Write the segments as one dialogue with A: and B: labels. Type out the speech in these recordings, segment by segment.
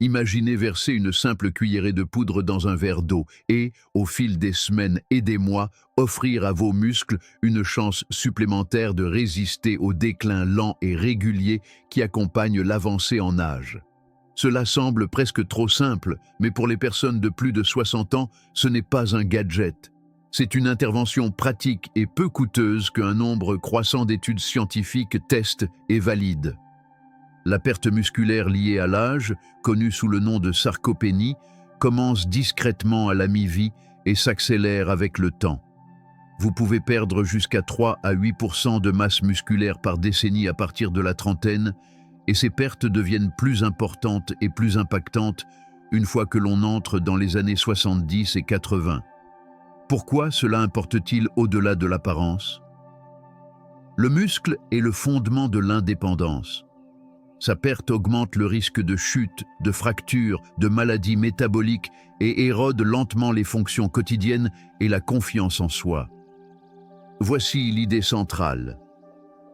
A: Imaginez verser une simple cuillerée de poudre dans un verre d'eau et, au fil des semaines et des mois, offrir à vos muscles une chance supplémentaire de résister au déclin lent et régulier qui accompagne l'avancée en âge. Cela semble presque trop simple, mais pour les personnes de plus de 60 ans, ce n'est pas un gadget. C'est une intervention pratique et peu coûteuse qu'un nombre croissant d'études scientifiques testent et valident. La perte musculaire liée à l'âge, connue sous le nom de sarcopénie, commence discrètement à la mi-vie et s'accélère avec le temps. Vous pouvez perdre jusqu'à 3 à 8% de masse musculaire par décennie à partir de la trentaine, et ces pertes deviennent plus importantes et plus impactantes une fois que l'on entre dans les années 70 et 80. Pourquoi cela importe-t-il au-delà de l'apparence? Le muscle est le fondement de l'indépendance. Sa perte augmente le risque de chute, de fracture, de maladies métaboliques et érode lentement les fonctions quotidiennes et la confiance en soi. Voici l'idée centrale.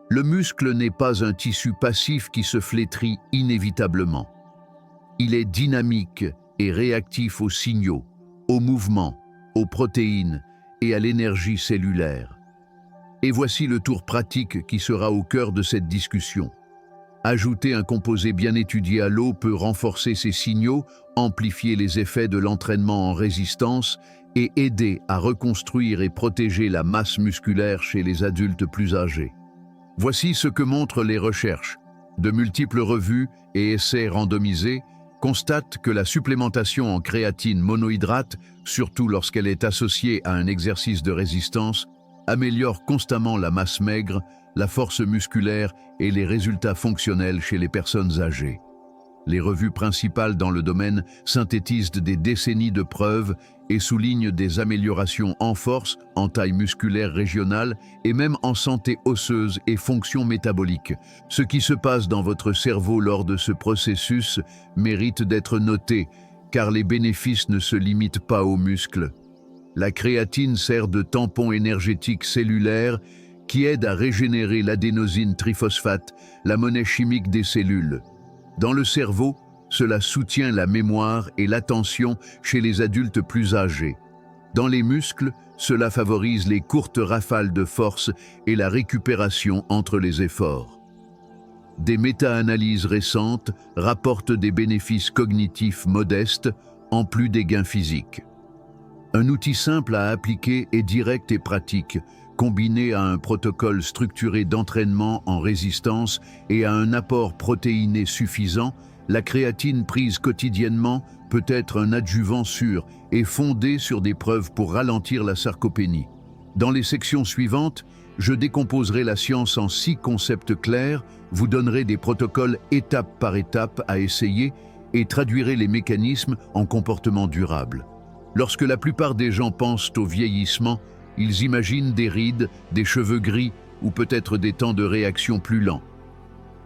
A: Le muscle n'est pas un tissu passif qui se flétrit inévitablement. Il est dynamique et réactif aux signaux, aux mouvements, aux protéines et à l'énergie cellulaire. Et voici le tour pratique qui sera au cœur de cette discussion. Ajouter un composé bien étudié à l'eau peut renforcer ces signaux, amplifier les effets de l'entraînement en résistance et aider à reconstruire et protéger la masse musculaire chez les adultes plus âgés. Voici ce que montrent les recherches. De multiples revues et essais randomisés constatent que la supplémentation en créatine monohydrate, surtout lorsqu'elle est associée à un exercice de résistance, améliore constamment la masse maigre, la force musculaire et les résultats fonctionnels chez les personnes âgées. Les revues principales dans le domaine synthétisent des décennies de preuves et soulignent des améliorations en force, en taille musculaire régionale et même en santé osseuse et fonction métabolique. Ce qui se passe dans votre cerveau lors de ce processus mérite d'être noté, car les bénéfices ne se limitent pas aux muscles. La créatine sert de tampon énergétique cellulaire qui aide à régénérer l'adénosine triphosphate, la monnaie chimique des cellules. Dans le cerveau, cela soutient la mémoire et l'attention chez les adultes plus âgés. Dans les muscles, cela favorise les courtes rafales de force et la récupération entre les efforts. Des méta-analyses récentes rapportent des bénéfices cognitifs modestes, en plus des gains physiques. Un outil simple à appliquer et direct et pratique, combiné à un protocole structuré d'entraînement en résistance et à un apport protéiné suffisant, la créatine prise quotidiennement peut être un adjuvant sûr et fondé sur des preuves pour ralentir la sarcopénie. Dans les sections suivantes, je décomposerai la science en 6 concepts clairs, vous donnerai des protocoles étape par étape à essayer et traduirai les mécanismes en comportement durable. Lorsque la plupart des gens pensent au vieillissement, ils imaginent des rides, des cheveux gris ou peut-être des temps de réaction plus lents.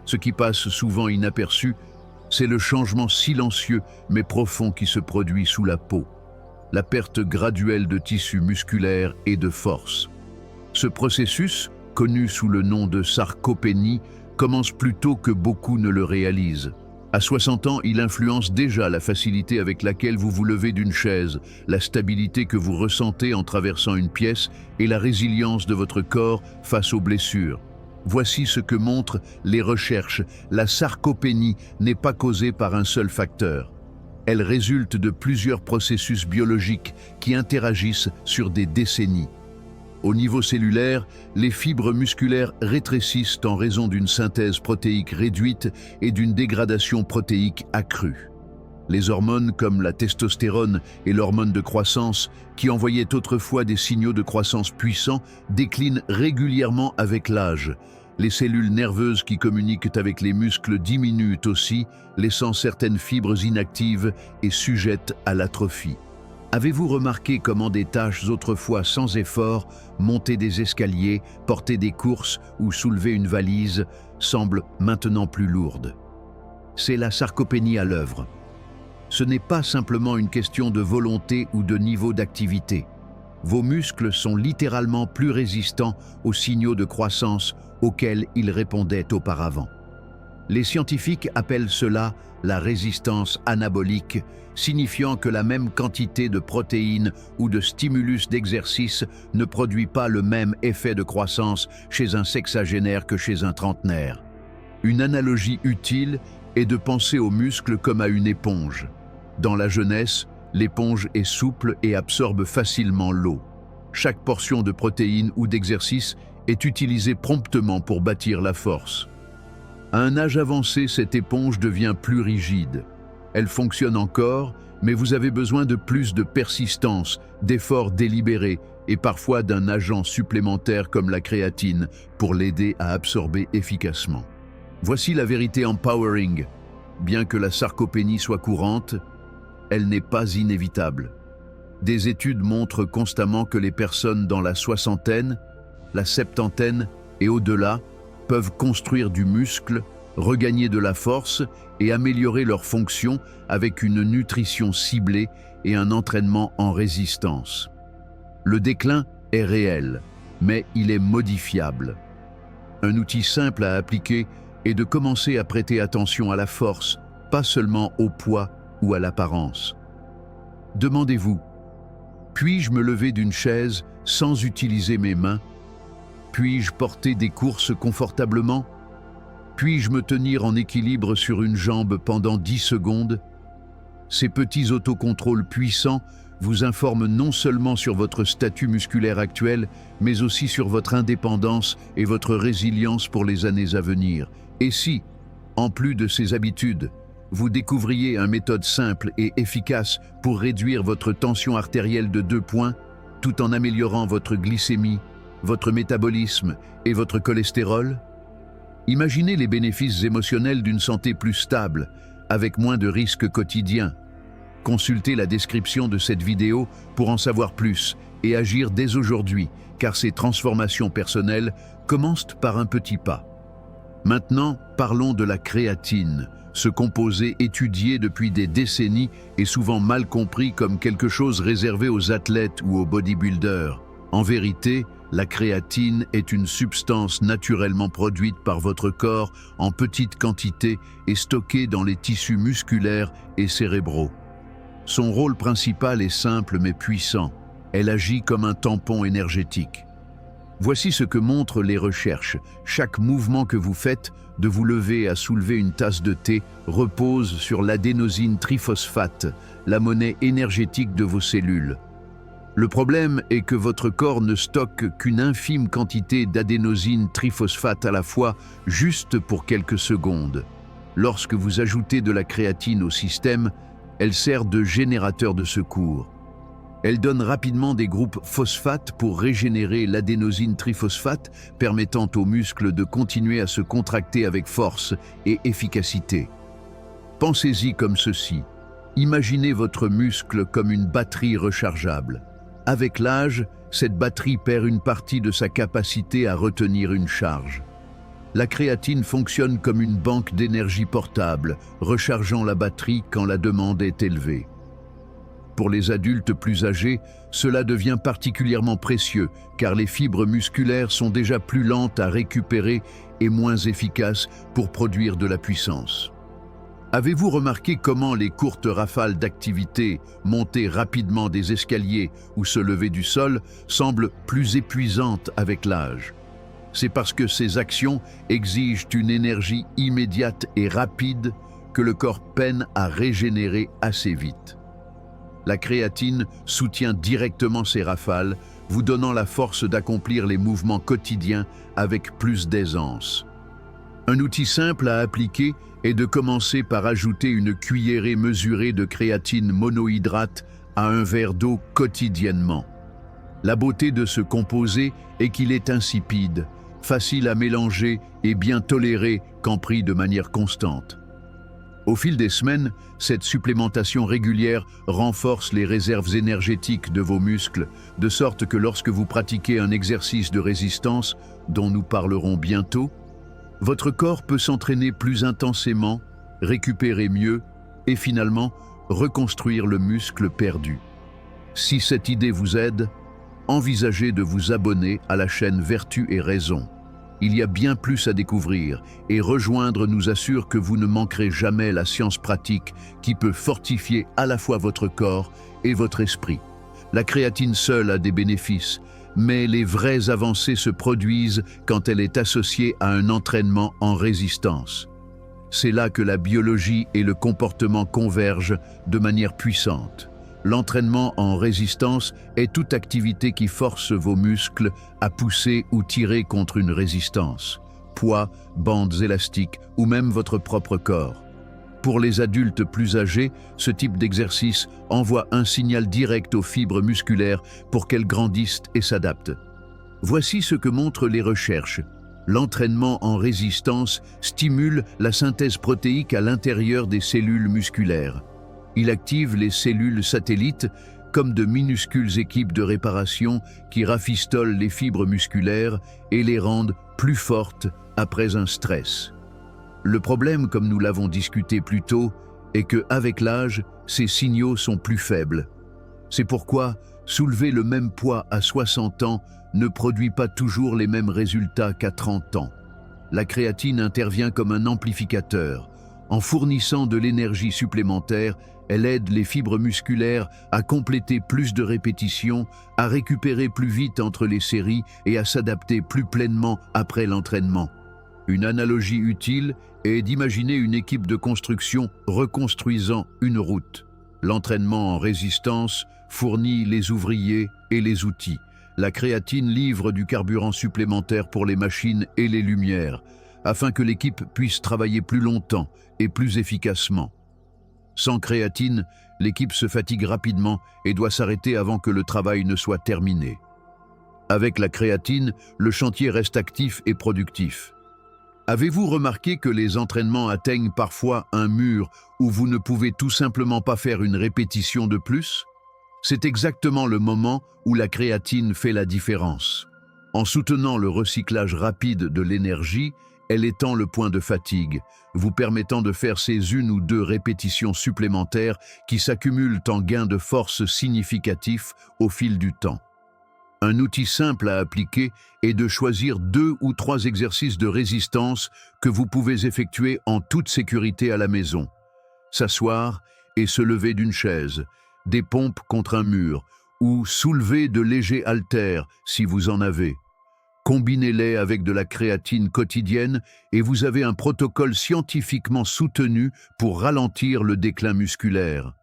A: Ce qui passe souvent inaperçu, c'est le changement silencieux mais profond qui se produit sous la peau, la perte graduelle de tissu musculaire et de force. Ce processus, connu sous le nom de sarcopénie, commence plus tôt que beaucoup ne le réalisent. À 60 ans, il influence déjà la facilité avec laquelle vous vous levez d'une chaise, la stabilité que vous ressentez en traversant une pièce et la résilience de votre corps face aux blessures. Voici ce que montrent les recherches. La sarcopénie n'est pas causée par un seul facteur. Elle résulte de plusieurs processus biologiques qui interagissent sur des décennies. Au niveau cellulaire, les fibres musculaires rétrécissent en raison d'une synthèse protéique réduite et d'une dégradation protéique accrue. Les hormones comme la testostérone et l'hormone de croissance, qui envoyaient autrefois des signaux de croissance puissants, déclinent régulièrement avec l'âge. Les cellules nerveuses qui communiquent avec les muscles diminuent aussi, laissant certaines fibres inactives et sujettes à l'atrophie. Avez-vous remarqué comment des tâches autrefois sans effort, monter des escaliers, porter des courses ou soulever une valise, semblent maintenant plus lourdes? C'est la sarcopénie à l'œuvre. Ce n'est pas simplement une question de volonté ou de niveau d'activité. Vos muscles sont littéralement plus résistants aux signaux de croissance auxquels ils répondaient auparavant. Les scientifiques appellent cela la résistance anabolique, signifiant que la même quantité de protéines ou de stimulus d'exercice ne produit pas le même effet de croissance chez un sexagénaire que chez un trentenaire. Une analogie utile est de penser aux muscles comme à une éponge. Dans la jeunesse, l'éponge est souple et absorbe facilement l'eau. Chaque portion de protéines ou d'exercice est utilisée promptement pour bâtir la force. À un âge avancé, cette éponge devient plus rigide. Elle fonctionne encore, mais vous avez besoin de plus de persistance, d'efforts délibérés et parfois d'un agent supplémentaire comme la créatine pour l'aider à absorber efficacement. Voici la vérité empowering. Bien que la sarcopénie soit courante, elle n'est pas inévitable. Des études montrent constamment que les personnes dans la soixantaine, la septantaine et au-delà peuvent construire du muscle, regagner de la force et améliorer leur fonction avec une nutrition ciblée et un entraînement en résistance. Le déclin est réel, mais il est modifiable. Un outil simple à appliquer est de commencer à prêter attention à la force, pas seulement au poids ou à l'apparence. Demandez-vous, puis-je me lever d'une chaise sans utiliser mes mains? Puis-je porter des courses confortablement? Puis-je me tenir en équilibre sur une jambe pendant 10 secondes? Ces petits autocontrôles puissants vous informent non seulement sur votre statut musculaire actuel, mais aussi sur votre indépendance et votre résilience pour les années à venir. Et si, en plus de ces habitudes, vous découvriez une méthode simple et efficace pour réduire votre tension artérielle de 2 points, tout en améliorant votre glycémie, votre métabolisme et votre cholestérol? Imaginez les bénéfices émotionnels d'une santé plus stable, avec moins de risques quotidiens. Consultez la description de cette vidéo pour en savoir plus et agir dès aujourd'hui, car ces transformations personnelles commencent par un petit pas. Maintenant, parlons de la créatine, ce composé étudié depuis des décennies et souvent mal compris comme quelque chose réservé aux athlètes ou aux bodybuilders. En vérité, la créatine est une substance naturellement produite par votre corps en petite quantité et stockée dans les tissus musculaires et cérébraux. Son rôle principal est simple mais puissant. Elle agit comme un tampon énergétique. Voici ce que montrent les recherches. Chaque mouvement que vous faites, de vous lever à soulever une tasse de thé, repose sur l'adénosine triphosphate, la monnaie énergétique de vos cellules. Le problème est que votre corps ne stocke qu'une infime quantité d'adénosine triphosphate à la fois, juste pour quelques secondes. Lorsque vous ajoutez de la créatine au système, elle sert de générateur de secours. Elle donne rapidement des groupes phosphate pour régénérer l'adénosine triphosphate, permettant aux muscles de continuer à se contracter avec force et efficacité. Pensez-y comme ceci. Imaginez votre muscle comme une batterie rechargeable. Avec l'âge, cette batterie perd une partie de sa capacité à retenir une charge. La créatine fonctionne comme une banque d'énergie portable, rechargeant la batterie quand la demande est élevée. Pour les adultes plus âgés, cela devient particulièrement précieux car les fibres musculaires sont déjà plus lentes à récupérer et moins efficaces pour produire de la puissance. Avez-vous remarqué comment les courtes rafales d'activité, monter rapidement des escaliers ou se lever du sol, semblent plus épuisantes avec l'âge? C'est parce que ces actions exigent une énergie immédiate et rapide que le corps peine à régénérer assez vite. La créatine soutient directement ces rafales, vous donnant la force d'accomplir les mouvements quotidiens avec plus d'aisance. Un outil simple à appliquer est de commencer par ajouter une cuillerée mesurée de créatine monohydrate à un verre d'eau quotidiennement. La beauté de ce composé est qu'il est insipide, facile à mélanger et bien toléré quand pris de manière constante. Au fil des semaines, cette supplémentation régulière renforce les réserves énergétiques de vos muscles, de sorte que lorsque vous pratiquez un exercice de résistance, dont nous parlerons bientôt, votre corps peut s'entraîner plus intensément, récupérer mieux et finalement reconstruire le muscle perdu. Si cette idée vous aide, envisagez de vous abonner à la chaîne Vertu et Raison. Il y a bien plus à découvrir et rejoindre nous assure que vous ne manquerez jamais la science pratique qui peut fortifier à la fois votre corps et votre esprit. La créatine seule a des bénéfices, mais les vraies avancées se produisent quand elle est associée à un entraînement en résistance. C'est là que la biologie et le comportement convergent de manière puissante. L'entraînement en résistance est toute activité qui force vos muscles à pousser ou tirer contre une résistance, poids, bandes élastiques ou même votre propre corps. Pour les adultes plus âgés, ce type d'exercice envoie un signal direct aux fibres musculaires pour qu'elles grandissent et s'adaptent. Voici ce que montrent les recherches. L'entraînement en résistance stimule la synthèse protéique à l'intérieur des cellules musculaires. Il active les cellules satellites comme de minuscules équipes de réparation qui rafistolent les fibres musculaires et les rendent plus fortes après un stress. Le problème, comme nous l'avons discuté plus tôt, est qu'avec l'âge, ces signaux sont plus faibles. C'est pourquoi soulever le même poids à 60 ans ne produit pas toujours les mêmes résultats qu'à 30 ans. La créatine intervient comme un amplificateur. En fournissant de l'énergie supplémentaire, elle aide les fibres musculaires à compléter plus de répétitions, à récupérer plus vite entre les séries et à s'adapter plus pleinement après l'entraînement. Une analogie utile est d'imaginer une équipe de construction reconstruisant une route. L'entraînement en résistance fournit les ouvriers et les outils. La créatine livre du carburant supplémentaire pour les machines et les lumières, afin que l'équipe puisse travailler plus longtemps et plus efficacement. Sans créatine, l'équipe se fatigue rapidement et doit s'arrêter avant que le travail ne soit terminé. Avec la créatine, le chantier reste actif et productif. Avez-vous remarqué que les entraînements atteignent parfois un mur où vous ne pouvez tout simplement pas faire une répétition de plus? C'est exactement le moment où la créatine fait la différence. En soutenant le recyclage rapide de l'énergie, elle étend le point de fatigue, vous permettant de faire ces 1 ou 2 répétitions supplémentaires qui s'accumulent en gains de force significatifs au fil du temps. Un outil simple à appliquer est de choisir 2 ou 3 exercices de résistance que vous pouvez effectuer en toute sécurité à la maison. S'asseoir et se lever d'une chaise, des pompes contre un mur ou soulever de légers haltères si vous en avez. Combinez-les avec de la créatine quotidienne et vous avez un protocole scientifiquement soutenu pour ralentir le déclin musculaire.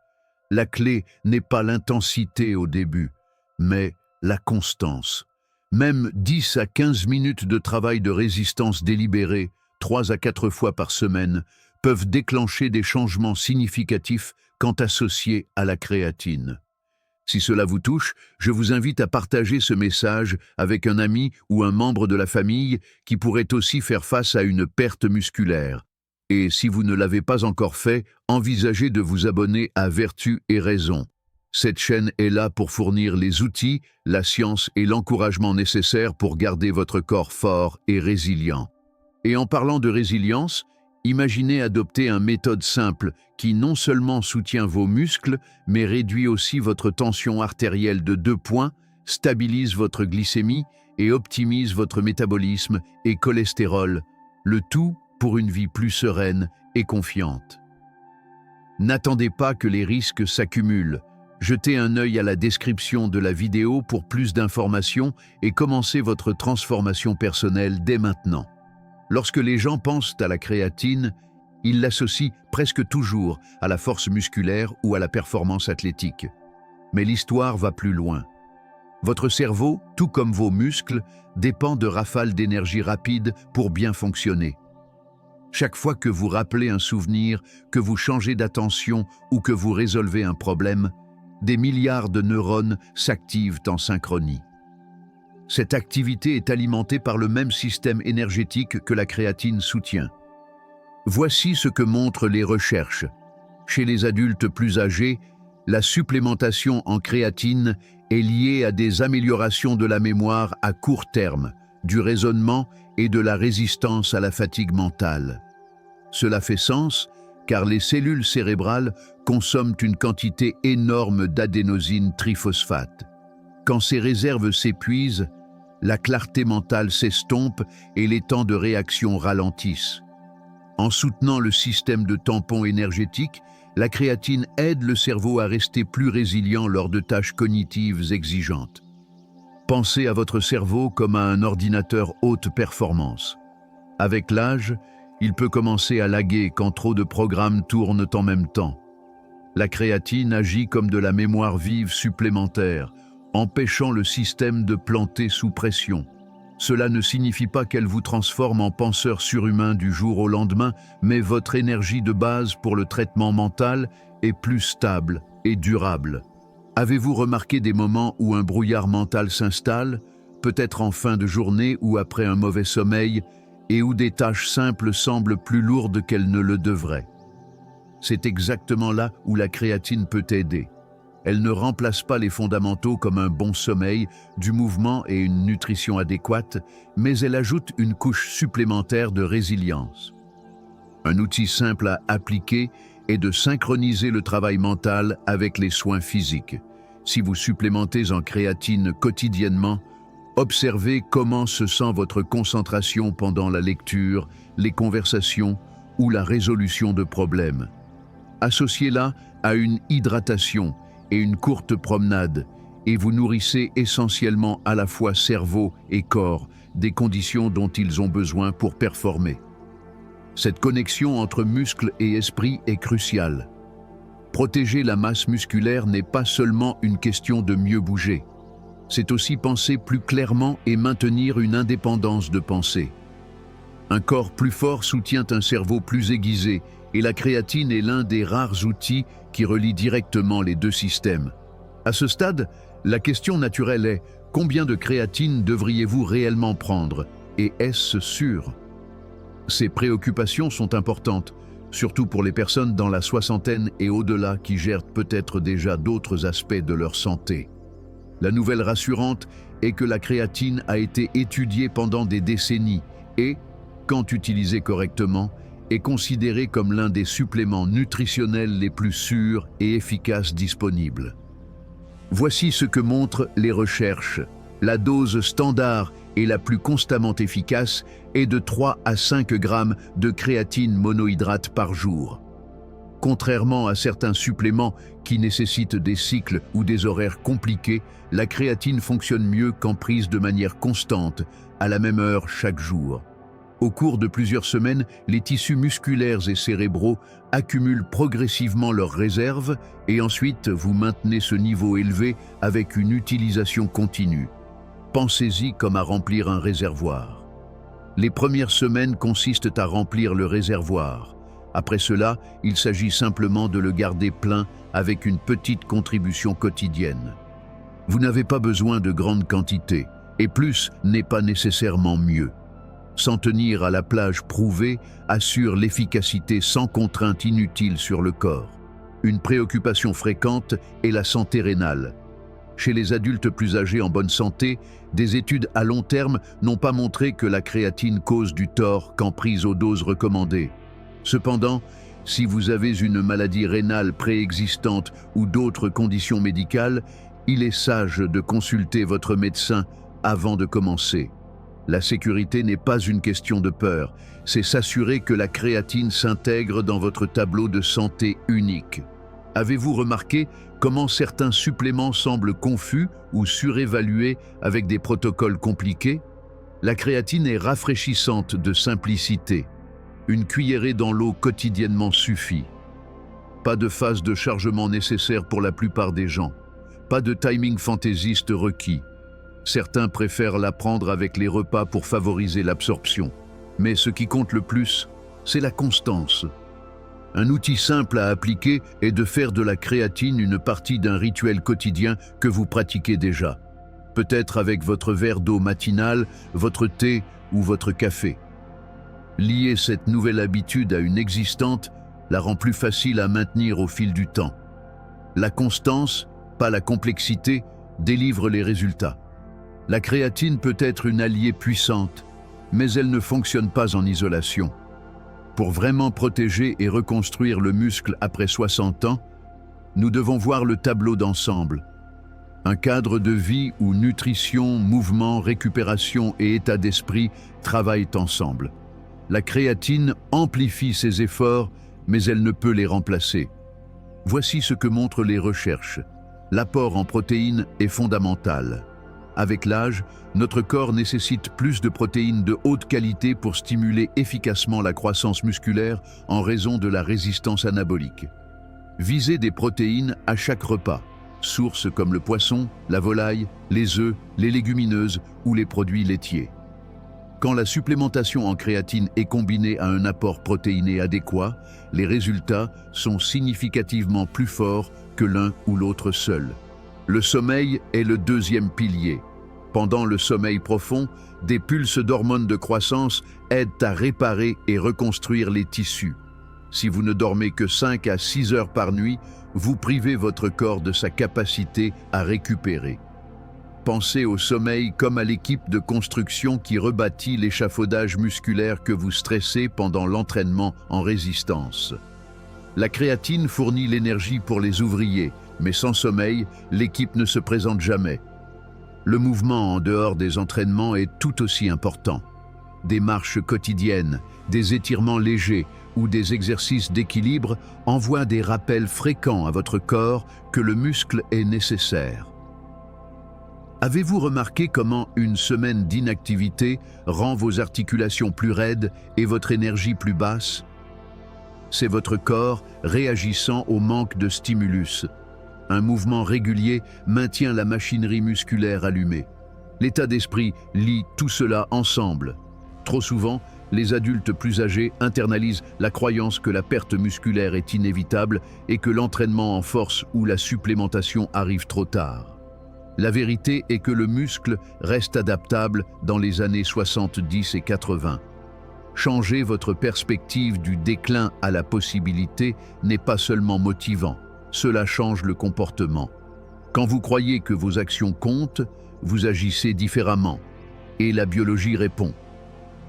A: La clé n'est pas l'intensité au début, mais la constance. Même 10 à 15 minutes de travail de résistance délibéré, 3 à 4 fois par semaine, peuvent déclencher des changements significatifs quand associés à la créatine. Si cela vous touche, je vous invite à partager ce message avec un ami ou un membre de la famille qui pourrait aussi faire face à une perte musculaire. Et si vous ne l'avez pas encore fait, envisagez de vous abonner à Vertu et Raison. Cette chaîne est là pour fournir les outils, la science et l'encouragement nécessaires pour garder votre corps fort et résilient. Et en parlant de résilience, imaginez adopter une méthode simple qui non seulement soutient vos muscles, mais réduit aussi votre tension artérielle de 2 points, stabilise votre glycémie et optimise votre métabolisme et cholestérol, le tout pour une vie plus sereine et confiante. N'attendez pas que les risques s'accumulent. Jetez un œil à la description de la vidéo pour plus d'informations et commencez votre transformation personnelle dès maintenant. Lorsque les gens pensent à la créatine, ils l'associent presque toujours à la force musculaire ou à la performance athlétique. Mais l'histoire va plus loin. Votre cerveau, tout comme vos muscles, dépend de rafales d'énergie rapide pour bien fonctionner. Chaque fois que vous rappelez un souvenir, que vous changez d'attention ou que vous résolvez un problème, des milliards de neurones s'activent en synchronie. Cette activité est alimentée par le même système énergétique que la créatine soutient. Voici ce que montrent les recherches. Chez les adultes plus âgés, la supplémentation en créatine est liée à des améliorations de la mémoire à court terme, du raisonnement et de la résistance à la fatigue mentale. Cela fait sens car les cellules cérébrales consomment une quantité énorme d'adénosine triphosphate. Quand ces réserves s'épuisent, la clarté mentale s'estompe et les temps de réaction ralentissent. En soutenant le système de tampon énergétique, la créatine aide le cerveau à rester plus résilient lors de tâches cognitives exigeantes. Pensez à votre cerveau comme à un ordinateur haute performance. Avec l'âge, il peut commencer à laguer quand trop de programmes tournent en même temps. La créatine agit comme de la mémoire vive supplémentaire, empêchant le système de planter sous pression. Cela ne signifie pas qu'elle vous transforme en penseur surhumain du jour au lendemain, mais votre énergie de base pour le traitement mental est plus stable et durable. Avez-vous remarqué des moments où un brouillard mental s'installe, peut-être en fin de journée ou après un mauvais sommeil, et où des tâches simples semblent plus lourdes qu'elles ne le devraient? C'est exactement là où la créatine peut aider. Elle ne remplace pas les fondamentaux comme un bon sommeil, du mouvement et une nutrition adéquate, mais elle ajoute une couche supplémentaire de résilience. Un outil simple à appliquer est de synchroniser le travail mental avec les soins physiques. Si vous supplémentez en créatine quotidiennement, observez comment se sent votre concentration pendant la lecture, les conversations ou la résolution de problèmes. Associez-la à une hydratation et une courte promenade, et vous nourrissez essentiellement à la fois cerveau et corps des conditions dont ils ont besoin pour performer. Cette connexion entre muscles et esprit est cruciale. Protéger la masse musculaire n'est pas seulement une question de mieux bouger. C'est aussi penser plus clairement et maintenir une indépendance de pensée. Un corps plus fort soutient un cerveau plus aiguisé, et la créatine est l'un des rares outils qui relie directement les deux systèmes. À ce stade, la question naturelle est: combien de créatine devriez-vous réellement prendre, et est-ce sûr? Ces préoccupations sont importantes, surtout pour les personnes dans la soixantaine et au-delà qui gèrent peut-être déjà d'autres aspects de leur santé. La nouvelle rassurante est que la créatine a été étudiée pendant des décennies et, quand utilisée correctement, est considérée comme l'un des suppléments nutritionnels les plus sûrs et efficaces disponibles. Voici ce que montrent les recherches. La dose standard et la plus constamment efficace est de 3 à 5 grammes de créatine monohydrate par jour. Contrairement à certains suppléments qui nécessitent des cycles ou des horaires compliqués, la créatine fonctionne mieux quand prise de manière constante, à la même heure chaque jour. Au cours de plusieurs semaines, les tissus musculaires et cérébraux accumulent progressivement leurs réserves et ensuite vous maintenez ce niveau élevé avec une utilisation continue. Pensez-y comme à remplir un réservoir. Les premières semaines consistent à remplir le réservoir. Après cela, il s'agit simplement de le garder plein avec une petite contribution quotidienne. Vous n'avez pas besoin de grandes quantités, et plus n'est pas nécessairement mieux. S'en tenir à la plage prouvée assure l'efficacité sans contrainte inutile sur le corps. Une préoccupation fréquente est la santé rénale. Chez les adultes plus âgés en bonne santé, des études à long terme n'ont pas montré que la créatine cause du tort quand prise aux doses recommandées. Cependant, si vous avez une maladie rénale préexistante ou d'autres conditions médicales, il est sage de consulter votre médecin avant de commencer. La sécurité n'est pas une question de peur, c'est s'assurer que la créatine s'intègre dans votre tableau de santé unique. Avez-vous remarqué comment certains suppléments semblent confus ou surévalués avec des protocoles compliqués? La créatine est rafraîchissante de simplicité. Une cuillerée dans l'eau quotidiennement suffit. Pas de phase de chargement nécessaire pour la plupart des gens. Pas de timing fantaisiste requis. Certains préfèrent la prendre avec les repas pour favoriser l'absorption. Mais ce qui compte le plus, c'est la constance. Un outil simple à appliquer est de faire de la créatine une partie d'un rituel quotidien que vous pratiquez déjà. Peut-être avec votre verre d'eau matinale, votre thé ou votre café. Lier cette nouvelle habitude à une existante la rend plus facile à maintenir au fil du temps. La constance, pas la complexité, délivre les résultats. La créatine peut être une alliée puissante, mais elle ne fonctionne pas en isolation. Pour vraiment protéger et reconstruire le muscle après 60 ans, nous devons voir le tableau d'ensemble. Un cadre de vie où nutrition, mouvement, récupération et état d'esprit travaillent ensemble. La créatine amplifie ces efforts, mais elle ne peut les remplacer. Voici ce que montrent les recherches. L'apport en protéines est fondamental. Avec l'âge, notre corps nécessite plus de protéines de haute qualité pour stimuler efficacement la croissance musculaire en raison de la résistance anabolique. Visez des protéines à chaque repas, sources comme le poisson, la volaille, les œufs, les légumineuses ou les produits laitiers. Quand la supplémentation en créatine est combinée à un apport protéiné adéquat, les résultats sont significativement plus forts que l'un ou l'autre seul. Le sommeil est le deuxième pilier. Pendant le sommeil profond, des pulses d'hormones de croissance aident à réparer et reconstruire les tissus. Si vous ne dormez que 5 à 6 heures par nuit, vous privez votre corps de sa capacité à récupérer. Pensez au sommeil comme à l'équipe de construction qui rebâtit l'échafaudage musculaire que vous stressez pendant l'entraînement en résistance. La créatine fournit l'énergie pour les ouvriers, mais sans sommeil, l'équipe ne se présente jamais. Le mouvement en dehors des entraînements est tout aussi important. Des marches quotidiennes, des étirements légers ou des exercices d'équilibre envoient des rappels fréquents à votre corps que le muscle est nécessaire. Avez-vous remarqué comment une semaine d'inactivité rend vos articulations plus raides et votre énergie plus basse? C'est votre corps réagissant au manque de stimulus. Un mouvement régulier maintient la machinerie musculaire allumée. L'état d'esprit lie tout cela ensemble. Trop souvent, les adultes plus âgés internalisent la croyance que la perte musculaire est inévitable et que l'entraînement en force ou la supplémentation arrive trop tard. La vérité est que le muscle reste adaptable dans les années 70 et 80. Changer votre perspective du déclin à la possibilité n'est pas seulement motivant, cela change le comportement. Quand vous croyez que vos actions comptent, vous agissez différemment, et la biologie répond.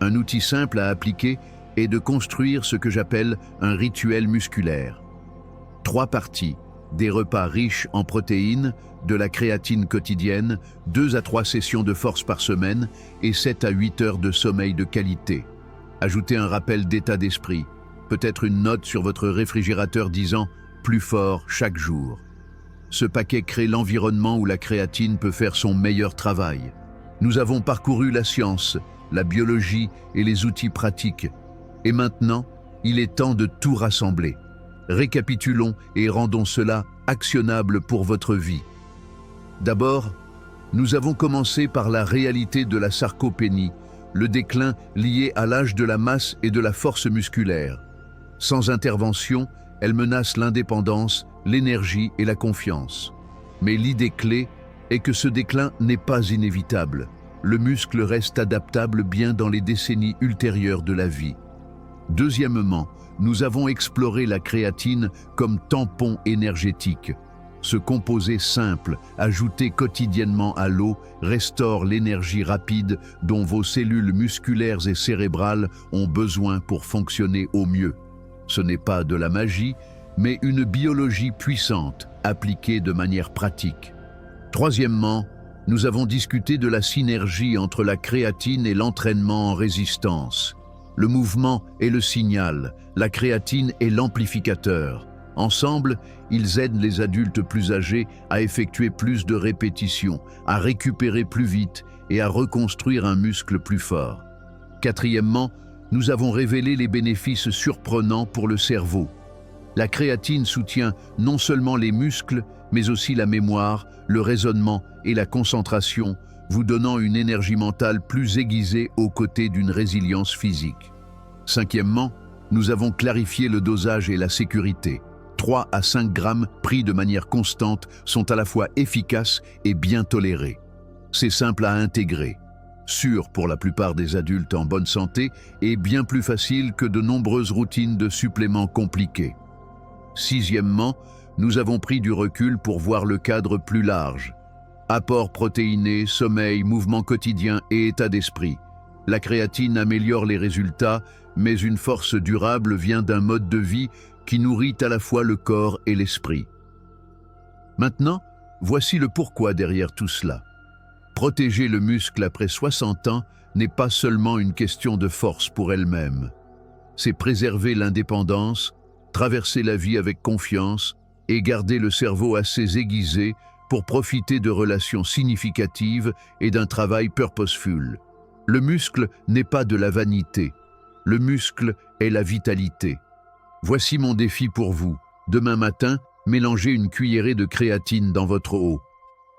A: Un outil simple à appliquer est de construire ce que j'appelle un rituel musculaire. 3 parties, des repas riches en protéines, de la créatine quotidienne, 2 à 3 sessions de force par semaine et 7 à 8 heures de sommeil de qualité. Ajoutez un rappel d'état d'esprit, peut-être une note sur votre réfrigérateur disant « plus fort chaque jour ». Ce paquet crée l'environnement où la créatine peut faire son meilleur travail. Nous avons parcouru la science, la biologie et les outils pratiques. Et maintenant, il est temps de tout rassembler. Récapitulons et rendons cela actionnable pour votre vie. D'abord, nous avons commencé par la réalité de la sarcopénie, le déclin lié à l'âge de la masse et de la force musculaire. Sans intervention, elle menace l'indépendance, l'énergie et la confiance. Mais l'idée clé est que ce déclin n'est pas inévitable. Le muscle reste adaptable bien dans les décennies ultérieures de la vie. Deuxièmement, nous avons exploré la créatine comme tampon énergétique. Ce composé simple, ajouté quotidiennement à l'eau, restaure l'énergie rapide dont vos cellules musculaires et cérébrales ont besoin pour fonctionner au mieux. Ce n'est pas de la magie, mais une biologie puissante, appliquée de manière pratique. Troisièmement, nous avons discuté de la synergie entre la créatine et l'entraînement en résistance. Le mouvement est le signal, la créatine est l'amplificateur. Ensemble, ils aident les adultes plus âgés à effectuer plus de répétitions, à récupérer plus vite et à reconstruire un muscle plus fort. Quatrièmement, nous avons révélé les bénéfices surprenants pour le cerveau. La créatine soutient non seulement les muscles, mais aussi la mémoire, le raisonnement et la concentration, vous donnant une énergie mentale plus aiguisée aux côtés d'une résilience physique. Cinquièmement, nous avons clarifié le dosage et la sécurité. 3 à 5 grammes pris de manière constante sont à la fois efficaces et bien tolérés. C'est simple à intégrer, sûr pour la plupart des adultes en bonne santé et bien plus facile que de nombreuses routines de suppléments compliquées. Sixièmement, nous avons pris du recul pour voir le cadre plus large. Apport protéiné, sommeil, mouvement quotidien et état d'esprit. La créatine améliore les résultats, mais une force durable vient d'un mode de vie qui nourrit à la fois le corps et l'esprit. Maintenant, Voici le pourquoi derrière tout cela. Protéger le muscle après 60 ans n'est pas seulement une question de force pour elle-même. C'est préserver l'indépendance, traverser la vie avec confiance et garder le cerveau assez aiguisé pour profiter de relations significatives et d'un travail purposeful. Le muscle n'est pas de la vanité. Le muscle est la vitalité. Voici mon défi pour vous. Demain matin, mélangez une cuillerée de créatine dans votre eau.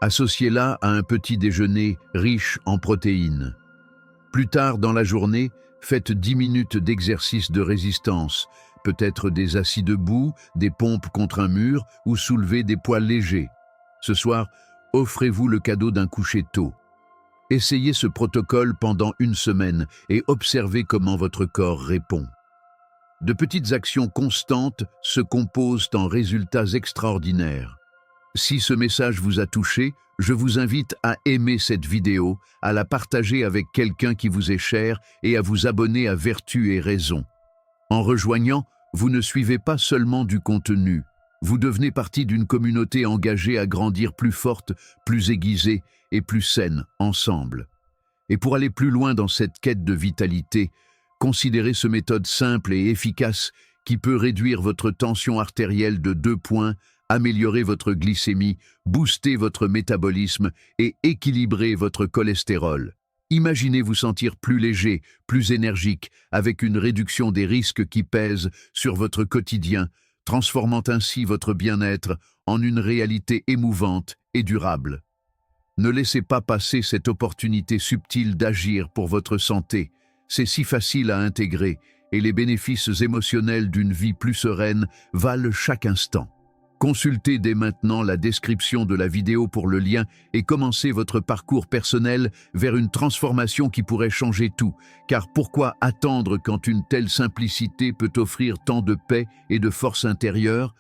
A: Associez-la à un petit déjeuner riche en protéines. Plus tard dans la journée, faites 10 minutes d'exercice de résistance, peut-être des assis debout, des pompes contre un mur ou soulever des poids légers. Ce soir, offrez-vous le cadeau d'un coucher tôt. Essayez ce protocole pendant une semaine et observez comment votre corps répond. De petites actions constantes se composent en résultats extraordinaires. Si ce message vous a touché, je vous invite à aimer cette vidéo, à la partager avec quelqu'un qui vous est cher et à vous abonner à Vertu et Raison. En rejoignant, vous ne suivez pas seulement du contenu, vous devenez partie d'une communauté engagée à grandir plus forte, plus aiguisée et plus saine ensemble. Et pour aller plus loin dans cette quête de vitalité, considérez ce méthode simple et efficace qui peut réduire votre tension artérielle de 2 points, améliorer votre glycémie, booster votre métabolisme et équilibrer votre cholestérol. Imaginez vous sentir plus léger, plus énergique, avec une réduction des risques qui pèsent sur votre quotidien, transformant ainsi votre bien-être en une réalité émouvante et durable. Ne laissez pas passer cette opportunité subtile d'agir pour votre santé. C'est si facile à intégrer et les bénéfices émotionnels d'une vie plus sereine valent chaque instant. Consultez dès maintenant la description de la vidéo pour le lien et commencez votre parcours personnel vers une transformation qui pourrait changer tout. Car pourquoi attendre quand une telle simplicité peut offrir tant de paix et de force intérieure?